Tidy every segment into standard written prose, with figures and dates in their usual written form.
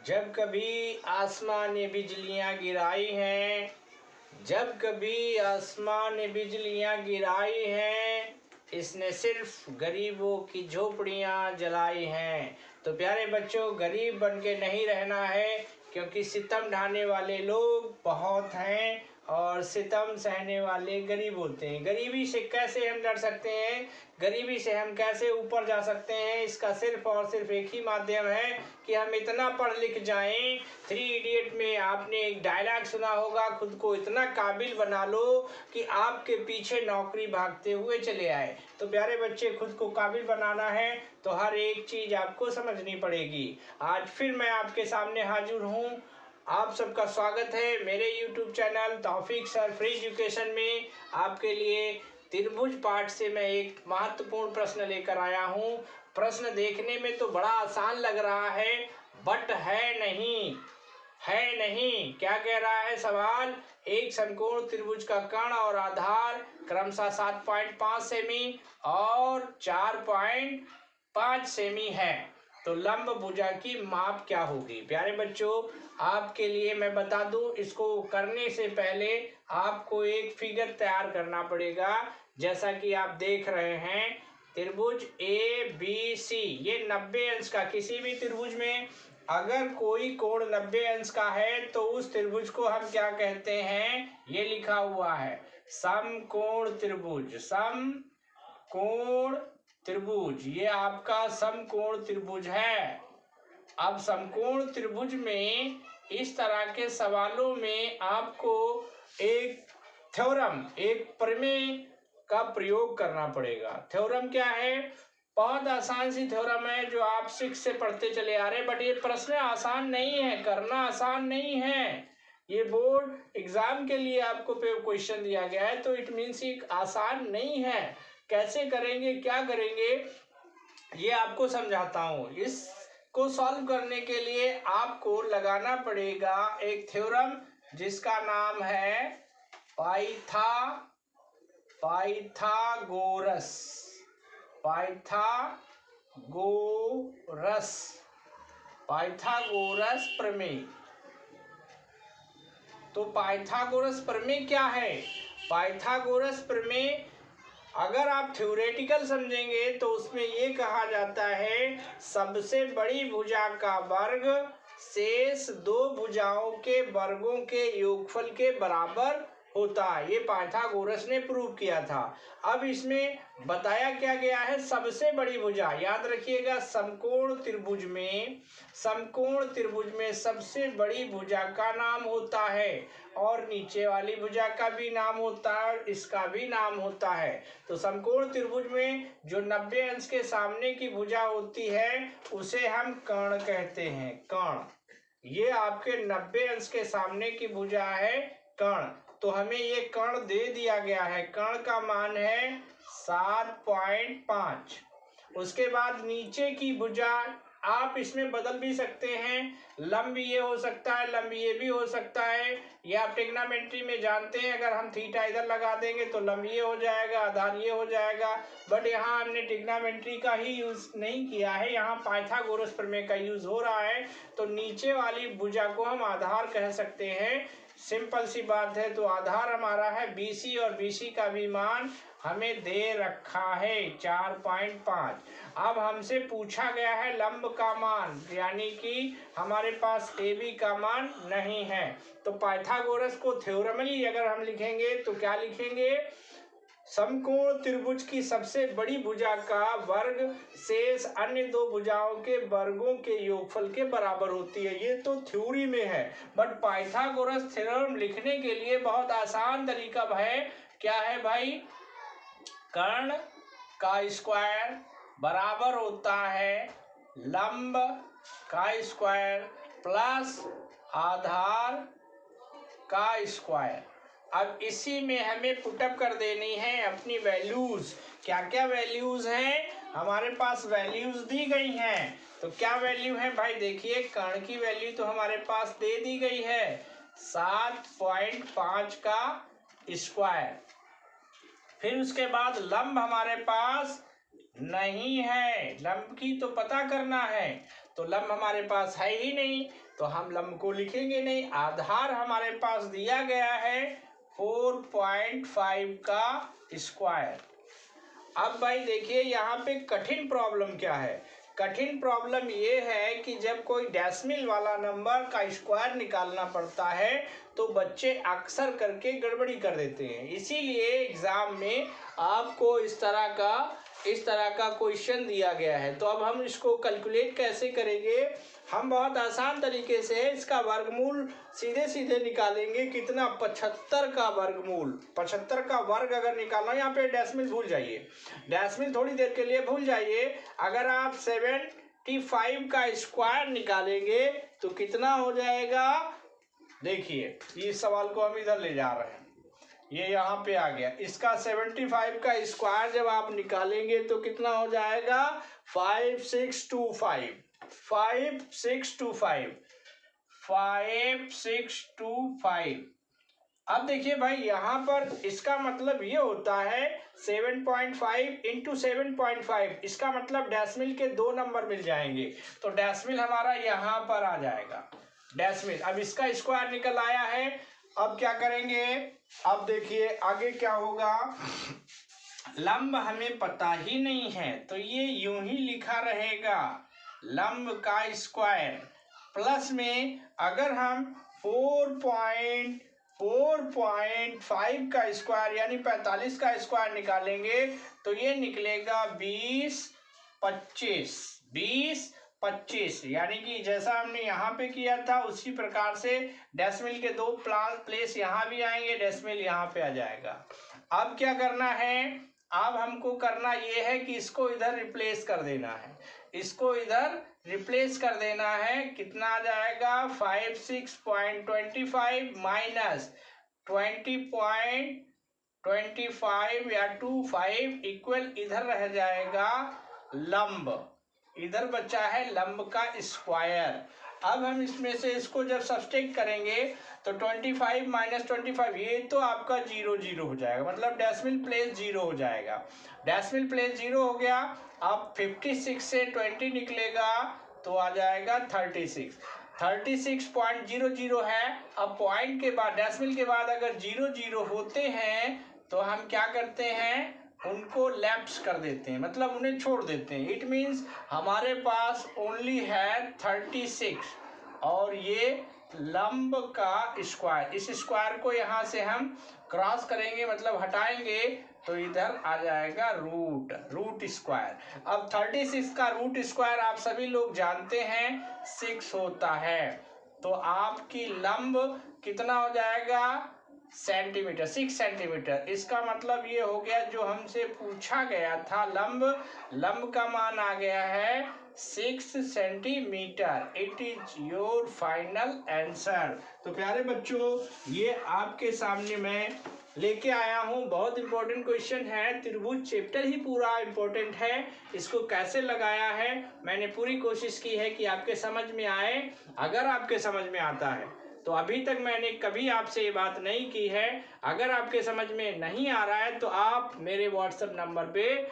जब कभी आसमान ने बिजलियां गिराई हैं, जब कभी आसमान ने बिजलियां गिराई हैं, इसने सिर्फ गरीबों की झोपड़ियां जलाई हैं। तो प्यारे बच्चों, गरीब बन के नहीं रहना है, क्योंकि सितम ढाने वाले लोग बहुत हैं और सितम सहने वाले गरीब होते हैं। गरीबी से कैसे हम लड़ सकते हैं, गरीबी से हम कैसे ऊपर जा सकते हैं, इसका सिर्फ और सिर्फ एक ही माध्यम है कि हम इतना पढ़ लिख जाएं। 3 इडियट में आपने एक डायलॉग सुना होगा, खुद को इतना काबिल बना लो कि आपके पीछे नौकरी भागते हुए चले आए। तो प्यारे बच्चे, खुद को काबिल बनाना है तो हर एक चीज आपको समझनी पड़ेगी। आज फिर मैं आपके सामने हाजिर हूँ। आप सबका स्वागत है मेरे YouTube चैनल तौफीक सर फ्री एजुकेशन में। आपके लिए त्रिभुज पाठ से मैं एक महत्वपूर्ण प्रश्न लेकर आया हूँ। प्रश्न देखने में तो बड़ा आसान लग रहा है, बट है नहीं। क्या कह रहा है सवाल? एक समकोण त्रिभुज का कर्ण और आधार क्रमशः 7.5 सेमी और 4.5 सेमी है, तो लंब भुजा की माप क्या होगी? प्यारे बच्चों, आपके लिए मैं बता दूं, इसको करने से पहले आपको एक फिगर तैयार करना पड़ेगा। जैसा कि आप देख रहे हैं, त्रिभुज ABC ये 90 अंश का, किसी भी त्रिभुज में अगर कोई कोण 90 अंश का है तो उस त्रिभुज को हम क्या कहते हैं? ये लिखा हुआ है समकोण त्रिभुज। समकोण त्रिभुज, ये आपका समकोण त्रिभुज है। अब समकोण त्रिभुज में इस तरह के सवालों में आपको एक थ्योरम, एक प्रमेय का प्रयोग करना पड़ेगा। थ्योरम क्या है? बहुत आसान सी थ्योरम है जो आप 6 से पढ़ते चले आ रहे हैं, बट ये प्रश्न आसान नहीं है, करना आसान नहीं है। ये बोर्ड एग्जाम के लिए आपको क्वेश्चन दिया गया है, तो इट मीन्स ये आसान नहीं है। कैसे करेंगे, क्या करेंगे, ये आपको समझाता हूँ। इसको सॉल्व करने के लिए आपको लगाना पड़ेगा एक थ्योरम जिसका नाम है पाइथागोरस प्रमेय। तो पाइथागोरस प्रमेय क्या है? पाइथागोरस प्रमेय अगर आप थ्योरेटिकल समझेंगे तो उसमें ये कहा जाता है सबसे बड़ी भुजा का वर्ग शेष 2 भुजाओं के वर्गों के योगफल के बराबर होता है। ये पाइथागोरस ने प्रूव किया था। अब इसमें बताया क्या गया है? सबसे बड़ी भुजा, याद रखिएगा, समकोण त्रिभुज में सबसे बड़ी भुजा का नाम होता है और नीचे वाली भुजा का भी नाम होता है और इसका भी नाम होता है। तो समकोण त्रिभुज में जो 90 अंश के सामने की भुजा होती है उसे हम कर्ण कहते हैं। कर्ण, ये आपके 90 अंश के सामने की भुजा है कर्ण। तो हमें ये कर्ण दे दिया गया है, कर्ण का मान है 7.5। उसके बाद नीचे की भुजा आप इसमें बदल भी सकते हैं, लंब ये हो सकता है, लंब ये भी हो सकता है। ये आप ट्रिग्नोमेट्री में जानते हैं, अगर हम थीटा इधर लगा देंगे तो लंब ये हो जाएगा, आधार ये हो जाएगा। बट यहाँ हमने ट्रिग्नोमेट्री का ही यूज नहीं किया है, यहाँ पाइथागोरस प्रमेय का यूज हो रहा है। तो नीचे वाली भुजा को हम आधार कह सकते हैं। सिंपल सी बात है। तो आधार हमारा है BC और BC का भी मान हमें दे रखा है 4.5। अब हमसे पूछा गया है लंब का मान, यानी कि हमारे पास AB का मान नहीं है। तो पाइथागोरस को थ्योरमली अगर हम लिखेंगे तो क्या लिखेंगे? समकोण त्रिभुज की सबसे बड़ी भुजा का वर्ग शेष अन्य 2 भुजाओं के वर्गों के योगफल के बराबर होती है। ये तो थ्योरी में है, बट पाइथागोरस थ्योरम लिखने के लिए बहुत आसान तरीका है। क्या है भाई? कर्ण का स्क्वायर बराबर होता है लंब का स्क्वायर प्लस आधार का स्क्वायर। अब इसी में हमें पुटअप कर देनी है अपनी वैल्यूज। क्या क्या वैल्यूज हैं? हमारे पास वैल्यूज दी गई हैं। तो क्या वैल्यू है भाई? देखिए, कर्ण की वैल्यू तो हमारे पास दे दी गई है 7.5 का स्क्वायर। फिर उसके बाद लंब हमारे पास नहीं है, लंब की तो पता करना है। तो लंब हमारे पास है ही नहीं, तो हम लंब को लिखेंगे नहीं। आधार हमारे पास दिया गया है 4.5 का स्क्वायर। अब भाई देखिए यहाँ पे कठिन प्रॉब्लम क्या है। कठिन प्रॉब्लम ये है कि जब कोई डेसिमल वाला नंबर का स्क्वायर निकालना पड़ता है तो बच्चे अक्सर करके गड़बड़ी कर देते हैं। इसीलिए एग्ज़ाम में आपको इस तरह का क्वेश्चन दिया गया है। तो अब हम इसको कैलकुलेट कैसे करेंगे। हम बहुत आसान तरीके से इसका वर्गमूल सीधे सीधे निकालेंगे। कितना, 75 का वर्गमूल। 75 का वर्ग अगर निकालना, यहाँ पे डेसिमल भूल जाइए, डेसिमल थोड़ी देर के लिए भूल जाइए। अगर आप 75 का स्क्वायर निकालेंगे तो कितना हो जाएगा। देखिए इस सवाल को हम इधर ले जा रहे हैं, ये यहाँ पे आ गया। इसका 75 का स्क्वायर जब आप निकालेंगे तो कितना हो जाएगा, 5625। 5625। अब देखिए भाई यहाँ पर इसका मतलब ये होता है 7.5 इंटू 7.5, इसका मतलब डेसिमल के 2 नंबर मिल जाएंगे। तो डेसिमल हमारा यहाँ पर आ जाएगा, डेसिमल। अब इसका स्क्वायर निकल आया है। अब क्या करेंगे, अब देखिए आगे क्या होगा। लंब हमें पता ही नहीं है तो ये यूं ही लिखा रहेगा, लंब का स्क्वायर। प्लस में अगर हम 4.5 का स्क्वायर यानी 45 का स्क्वायर निकालेंगे तो ये निकलेगा 20-25, यानी कि जैसा हमने यहाँ पे किया था उसी प्रकार से डेसिमल के 2 प्लेस यहाँ भी आएंगे, डेसिमल यहाँ पे आ जाएगा। अब क्या करना है, अब हमको करना ये है कि इसको इधर रिप्लेस कर देना है, इसको इधर रिप्लेस कर देना है। कितना आ जाएगा, 56.25 माइनस 20.25 या 25 इक्वल इधर रह जाएगा लंब, इधर बचा है लंब का स्क्वायर। अब हम इसमें से इसको जब सब्सट्रैक्ट करेंगे तो 25 माइनस 25, ये तो आपका 0 0 हो जाएगा, मतलब डेसिमल प्लेस 0 हो जाएगा। डेसिमल प्लेस 0 हो गया। अब 56 से 20 निकलेगा तो आ जाएगा 36। 36.00 है। अब पॉइंट के बाद, डेसिमल के बाद अगर 0 0 होते हैं तो हम क्या करते हैं, उनको लैप्स कर देते हैं, मतलब उन्हें छोड़ देते हैं। इट मीन्स हमारे पास ओनली है 36 और ये लंब का स्क्वायर। इस स्क्वायर को यहाँ से हम क्रॉस करेंगे, मतलब हटाएंगे तो इधर आ जाएगा रूट स्क्वायर। अब 36 का रूट स्क्वायर आप सभी लोग जानते हैं 6 होता है। तो आपकी लंब कितना हो जाएगा, सेंटीमीटर, 6 सेंटीमीटर। इसका मतलब ये हो गया जो हमसे पूछा गया था लंब का मान आ गया है 6 centimetre. It is your final answer. तो प्यारे बच्चों, ये आपके सामने मैं लेके आया हूँ। बहुत इंपॉर्टेंट क्वेश्चन है, त्रिभुज चैप्टर ही पूरा इंपॉर्टेंट है। इसको कैसे लगाया है मैंने पूरी कोशिश की है कि आपके समझ में आए। अगर आपके समझ में आता है तो अभी तक मैंने कभी आपसे ये बात नहीं की है। अगर आपके समझ में नहीं आ रहा है तो आप मेरे व्हाट्सएप नंबर पे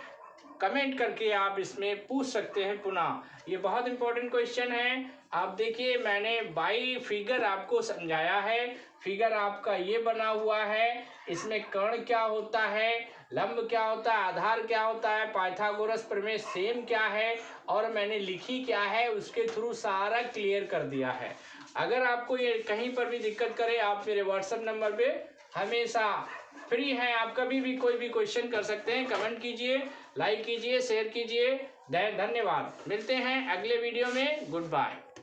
कमेंट करके आप इसमें पूछ सकते हैं पुनः। ये बहुत इंपॉर्टेंट क्वेश्चन है। आप देखिए मैंने बाई फिगर आपको समझाया है। फिगर आपका ये बना हुआ है, इसमें कर्ण क्या होता है, लंब क्या होता है, आधार क्या होता है, पाइथागोरस प्रमेय सेम क्या है और मैंने लिखी क्या है, उसके थ्रू सारा क्लियर कर दिया है। अगर आपको ये कहीं पर भी दिक्कत करे आप मेरे व्हाट्सएप नंबर पे हमेशा फ्री हैं, आप कभी भी कोई भी क्वेश्चन कर सकते हैं। कमेंट कीजिए, लाइक कीजिए, शेयर कीजिए। धन्यवाद। मिलते हैं अगले वीडियो में। Good bye.